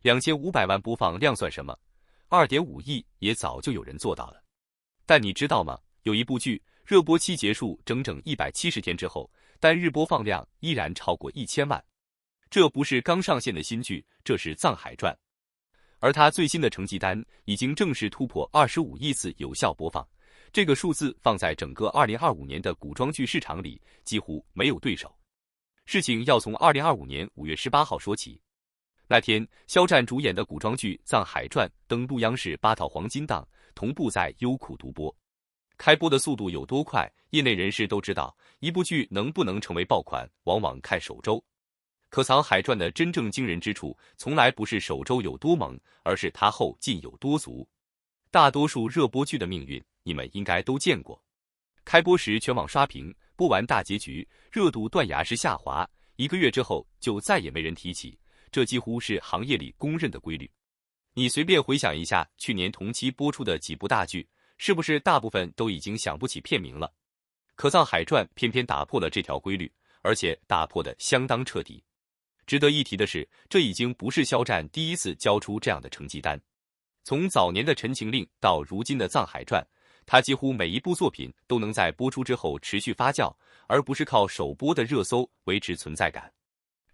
2500万播放量算什么？2.5亿也早就有人做到了。但你知道吗？有一部剧热播期结束整整170天之后，单日播放量依然超过1000万。这不是刚上线的新剧，这是《藏海传》。而它最新的成绩单已经正式突破25亿次有效播放，这个数字放在整个2025年的古装剧市场里几乎没有对手。事情要从2025年5月18号说起。那天，肖战主演的古装剧《藏海传》登陆央视8套黄金档，同步在优酷独播。开播的速度有多快，业内人士都知道，一部剧能不能成为爆款，往往看首周。可《藏海传》的真正惊人之处，从来不是首周有多猛，而是它后劲有多足。大多数热播剧的命运，你们应该都见过。开播时全网刷屏，播完大结局，热度断崖式下滑，1个月之后就再也没人提起，这几乎是行业里公认的规律。你随便回想一下去年同期播出的几部大剧，是不是大部分都已经想不起片名了？可《藏海传》偏偏打破了这条规律，而且打破得相当彻底。值得一提的是，这已经不是肖战第一次交出这样的成绩单。从早年的《陈情令》到如今的《藏海传》，他几乎每一部作品都能在播出之后持续发酵，而不是靠首播的热搜维持存在感。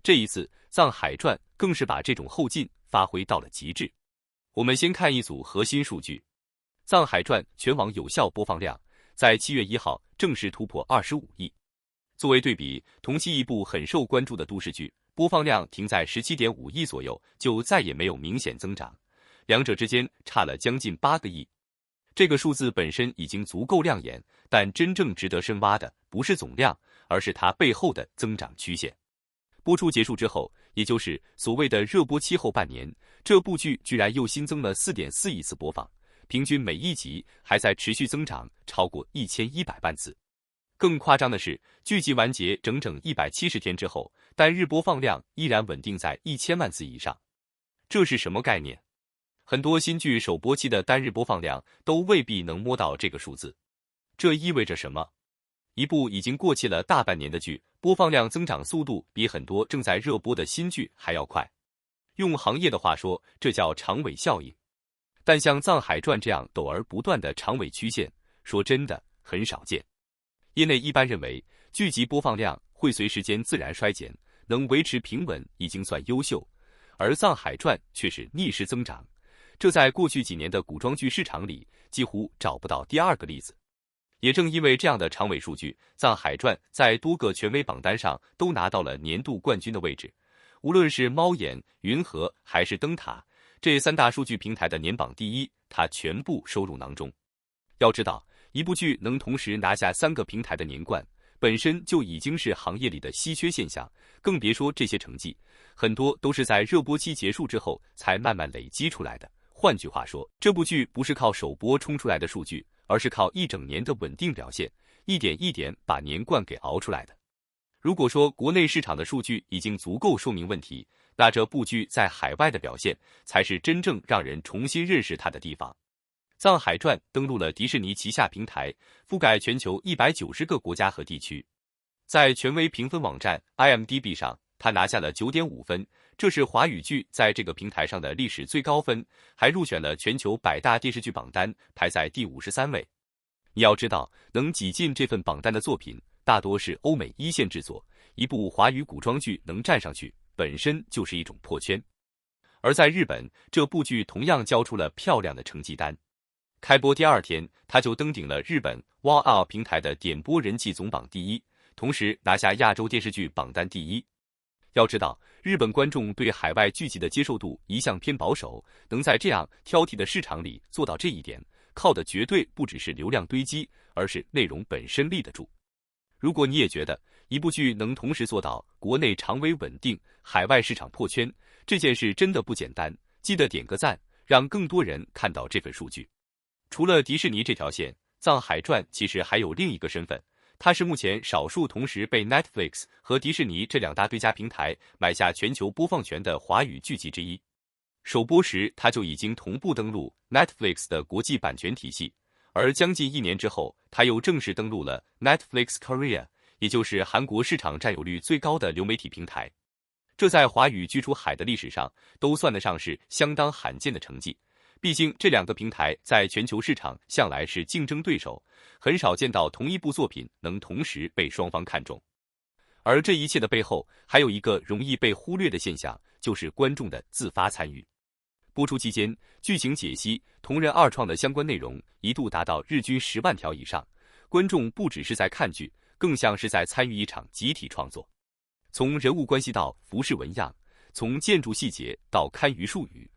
这一次，《藏海传》更是把这种后劲发挥到了极致。我们先看一组核心数据，《藏海传》全网有效播放量在7月1号正式突破25亿。作为对比，同期一部很受关注的都市剧，播放量停在17.5亿左右，就再也没有明显增长，两者之间差了将近8个亿。这个数字本身已经足够亮眼，但真正值得深挖的不是总量，而是它背后的增长曲线。播出结束之后，也就是所谓的热播期后半年，这部剧居然又新增了4.4亿次播放，平均每一集还在持续增长，超过1100万次。更夸张的是，剧集完结整整170天之后，单日播放量依然稳定在1000万次以上。这是什么概念？很多新剧首播期的单日播放量都未必能摸到这个数字。这意味着什么？一部已经过气了大半年的剧，播放量增长速度比很多正在热播的新剧还要快。用行业的话说，这叫长尾效应。但像《藏海传》这样陡而不断的长尾曲线，说真的很少见。业内一般认为，剧集播放量会随时间自然衰减，能维持平稳已经算优秀，而《藏海传》却是逆势增长，这在过去几年的古装剧市场里几乎找不到第二个例子。也正因为这样的长尾数据，《藏海传》在多个权威榜单上都拿到了年度冠军的位置，无论是猫眼、云和还是灯塔，这3大数据平台的年榜第一，它全部收入囊中。要知道，一部剧能同时拿下3个平台的年冠，本身就已经是行业里的稀缺现象，更别说这些成绩，很多都是在热播期结束之后才慢慢累积出来的。换句话说，这部剧不是靠首播冲出来的数据，而是靠一整年的稳定表现，一点一点把年冠给熬出来的。如果说国内市场的数据已经足够说明问题，那这部剧在海外的表现才是真正让人重新认识它的地方。《藏海传》登陆了迪士尼旗下平台，覆盖全球190个国家和地区。在权威评分网站 IMDB 上，它拿下了9.5分，这是华语剧在这个平台上的历史最高分，还入选了全球100大电视剧榜单，排在第53位。你要知道，能挤进这份榜单的作品，大多是欧美一线制作，一部华语古装剧能站上去，本身就是一种破圈。而在日本，这部剧同样交出了漂亮的成绩单。开播第2天，它就登顶了日本 WOW 平台的点播人气总榜第一，同时拿下亚洲电视剧榜单第一。要知道，日本观众对海外剧集的接受度一向偏保守，能在这样挑剔的市场里做到这一点，靠的绝对不只是流量堆积，而是内容本身立得住。如果你也觉得一部剧能同时做到国内长尾稳定，海外市场破圈，这件事真的不简单，记得点个赞，让更多人看到这份数据。除了迪士尼这条线，《藏海传》其实还有另一个身份，它是目前少数同时被 Netflix 和迪士尼这2大对家平台买下全球播放权的华语剧集之一。首播时，它就已经同步登陆 Netflix 的国际版权体系，而将近1年之后，它又正式登陆了 Netflix Korea， 也就是韩国市场占有率最高的流媒体平台。这在华语剧出海的历史上都算得上是相当罕见的成绩。毕竟这两个平台在全球市场向来是竞争对手，很少见到同一部作品能同时被双方看中。而这一切的背后，还有一个容易被忽略的现象，就是观众的自发参与。播出期间，剧情解析、同人二创的相关内容一度达到日均10万条以上，观众不只是在看剧，更像是在参与一场集体创作。从人物关系到服饰纹样，从建筑细节到堪舆术语，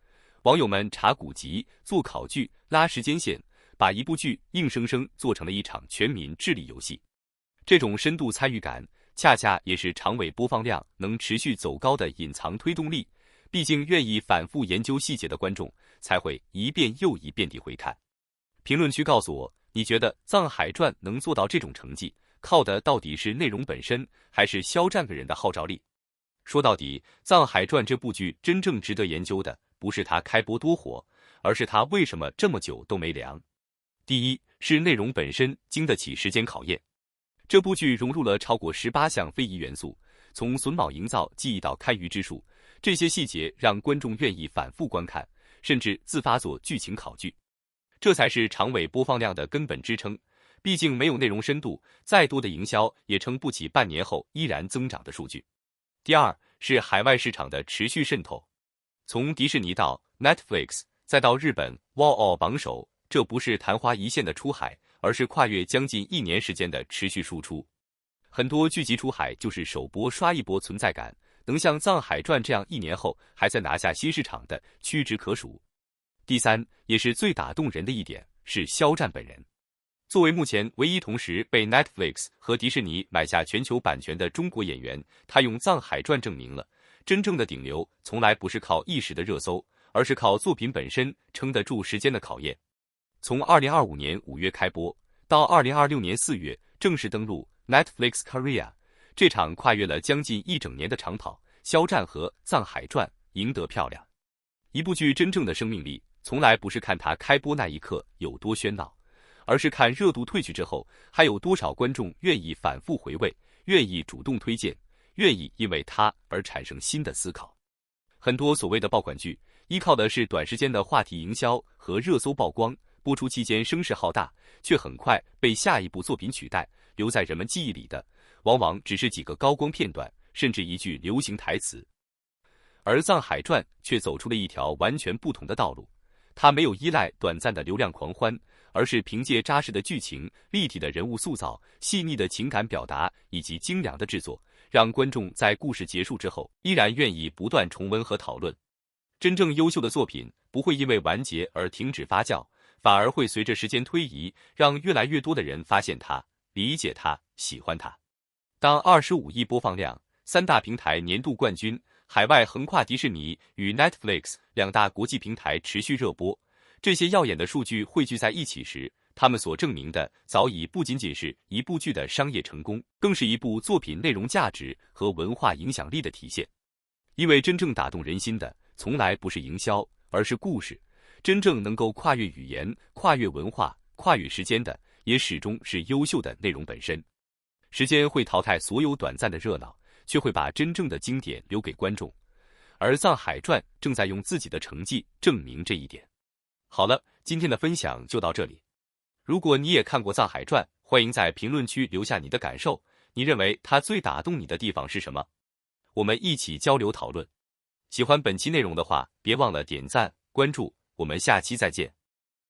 网友们查古籍、做考据、拉时间线，把一部剧硬生生做成了一场全民智力游戏。这种深度参与感，恰恰也是长尾播放量能持续走高的隐藏推动力。毕竟愿意反复研究细节的观众，才会一遍又一遍地回看。评论区告诉我，你觉得《藏海传》能做到这种成绩，靠的到底是内容本身，还是肖战个人的号召力？说到底，《藏海传》这部剧真正值得研究的，不是它开播多火，而是它为什么这么久都没凉。第一，是内容本身经得起时间考验。这部剧融入了超过18项非遗元素，从榫卯营造技艺到堪舆之术，这些细节让观众愿意反复观看，甚至自发做剧情考据。这才是长尾播放量的根本支撑。毕竟没有内容深度，再多的营销也撑不起半年后依然增长的数据。第二，是海外市场的持续渗透。从迪士尼到 Netflix， 再到日本 Wow 榜首，这不是昙花一现的出海，而是跨越将近1年时间的持续输出。很多剧集出海就是首播刷一波存在感，能像《藏海传》这样1年后还在拿下新市场的屈指可数。第三，也是最打动人的一点，是肖战本人。作为目前唯一同时被 Netflix 和迪士尼买下全球版权的中国演员，他用《藏海传》证明了，真正的顶流从来不是靠一时的热搜，而是靠作品本身撑得住时间的考验。从2025年5月开播，到2026年4月正式登陆 Netflix Korea， 这场跨越了将近1整年的长跑，肖战和《藏海传》赢得漂亮。一部剧真正的生命力，从来不是看它开播那一刻有多喧闹，而是看热度褪去之后，还有多少观众愿意反复回味，愿意主动推荐，愿意因为它而产生新的思考。很多所谓的爆款剧，依靠的是短时间的话题营销和热搜曝光，播出期间声势浩大，却很快被下一部作品取代，留在人们记忆里的，往往只是几个高光片段，甚至一句流行台词。而《藏海传》却走出了一条完全不同的道路，它没有依赖短暂的流量狂欢，而是凭借扎实的剧情、立体的人物塑造、细腻的情感表达以及精良的制作，让观众在故事结束之后依然愿意不断重温和讨论。真正优秀的作品不会因为完结而停止发酵，反而会随着时间推移，让越来越多的人发现它、理解它、喜欢它。当25亿播放量、3大平台年度冠军，海外横跨迪士尼与 Netflix 2大国际平台持续热播，这些耀眼的数据汇聚在一起时，他们所证明的早已不仅仅是一部剧的商业成功，更是一部作品内容价值和文化影响力的体现。因为真正打动人心的，从来不是营销，而是故事。真正能够跨越语言、跨越文化、跨越时间的，也始终是优秀的内容本身。时间会淘汰所有短暂的热闹，却会把真正的经典留给观众。而《藏海传》正在用自己的成绩证明这一点。好了，今天的分享就到这里。如果你也看过《藏海传》，欢迎在评论区留下你的感受。你认为它最打动你的地方是什么？我们一起交流讨论。喜欢本期内容的话，别忘了点赞、关注。我们下期再见。